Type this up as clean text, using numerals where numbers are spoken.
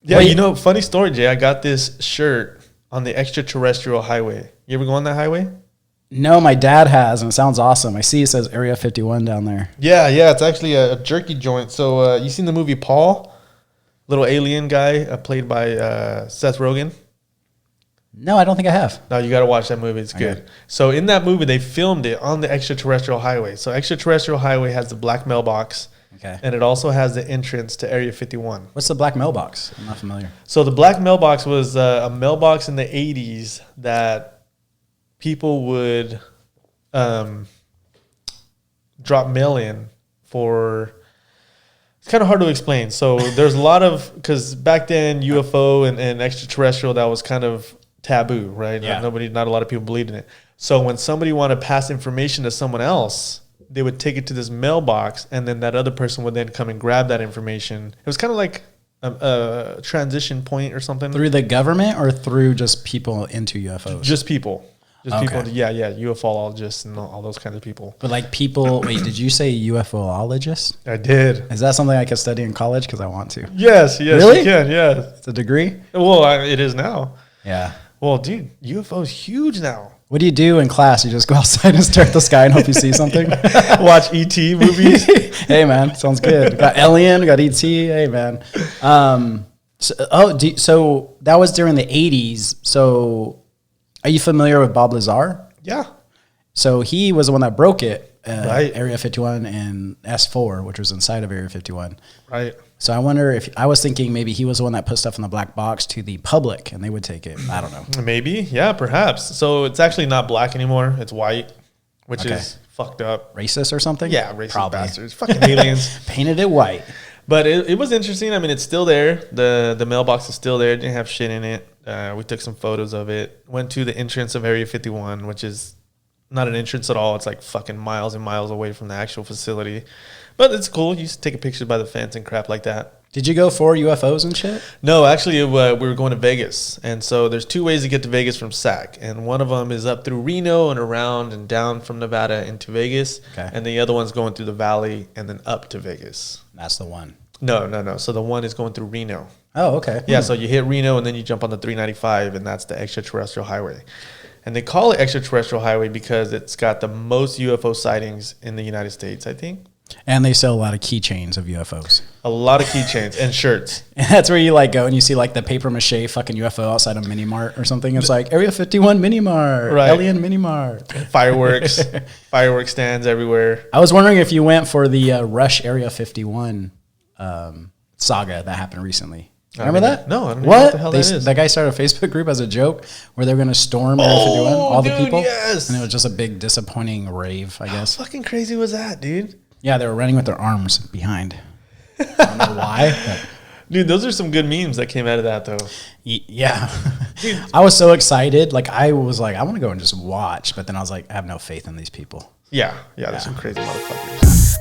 Yeah, you know, funny story, Jay. I got this shirt on the Extraterrestrial Highway. You ever go on that highway? No, my dad has, and it sounds awesome. I see it says Area 51 down there. Yeah, it's actually a jerky joint. So you seen the movie Paul? Little alien guy played by Seth Rogen. No, I don't think I have. No, you got to watch that movie. It's good. So in that movie, they filmed it on the Extraterrestrial Highway. So Extraterrestrial Highway has the black mailbox. Okay. And it also has the entrance to Area 51. What's the black mailbox? I'm not familiar. So the black mailbox was a mailbox in the 80s that people would drop mail in for. It's kind of hard to explain. So there's a lot of, because back then UFO and extraterrestrial, that was kind of taboo, right? Yeah. Not a lot of people believed in it. So when somebody wanted to pass information to someone else, they would take it to this mailbox, and then that other person would then come and grab that information. It was kind of like a transition point or something. Through the government or through just people into UFOs? Just people. Just Okay. people. Yeah. UFOlogists and all those kinds of people. But like people, wait, did you say UFOologist? I did. Is that something I could study in college? Because I want to. Yes, Really? you can, yeah. It's a degree? Well, it is now. Yeah. Well, dude, UFO is huge now. What do you do in class? You just go outside and stare at the sky and hope you see something? Watch E.T. movies. Hey, man, sounds good. Got Alien, got E.T. Hey, man. So that was during the 80s. So are you familiar with Bob Lazar? Yeah. So he was the one that broke it, Right. Area 51 and S4, which was inside of Area 51. Right. So I wonder if, I was thinking maybe he was the one that put stuff in the black box to the public and they would take it. I don't know. Maybe. Yeah, perhaps. So it's actually not black anymore. It's white, which Okay. is fucked up. Racist or something? Yeah, racist Probably. bastards. Fucking aliens. Painted it white. But it was interesting. I mean, it's still there. The mailbox is still there. It didn't have shit in it. We took some photos of it. Went to the entrance of Area 51, which is not an entrance at all. It's like fucking miles and miles away from the actual facility. But it's cool. You just take a picture by the fence and crap like that. Did you go for UFOs and shit? No, actually, we were going to Vegas. And so there's two ways to get to Vegas from Sac. And one of them is up through Reno and around and down from Nevada into Vegas. Okay. And the other one's going through the valley and then up to Vegas. That's the one. No. So the one is going through Reno. Oh, okay. Yeah, so you hit Reno and then you jump on the 395, and that's the Extraterrestrial Highway. And they call it Extraterrestrial Highway because it's got the most UFO sightings in the United States, I think. And they sell a lot of keychains of UFOs. A lot of keychains and shirts. And that's where you like go and you see like the paper mache fucking UFO outside of Mini Mart or something. It's like Area 51 Mini Mart, Right. Alien Mini Mart. Fireworks. Fireworks stands everywhere. I was wondering if you went for the Rush Area 51 saga that happened recently. Remember that? No, I don't know what the hell that is. That guy started a Facebook group as a joke where they were going to storm Area 51, all the dude, people. yes. And it was just a big disappointing rave, I guess. How fucking crazy was that, dude? Yeah, they were running with their arms behind. I don't know why. But Dude, those are some good memes that came out of that, though. yeah. I was so excited. Like, I was like, I want to go and just watch. But then I was like, I have no faith in these people. Yeah, there's some crazy motherfuckers.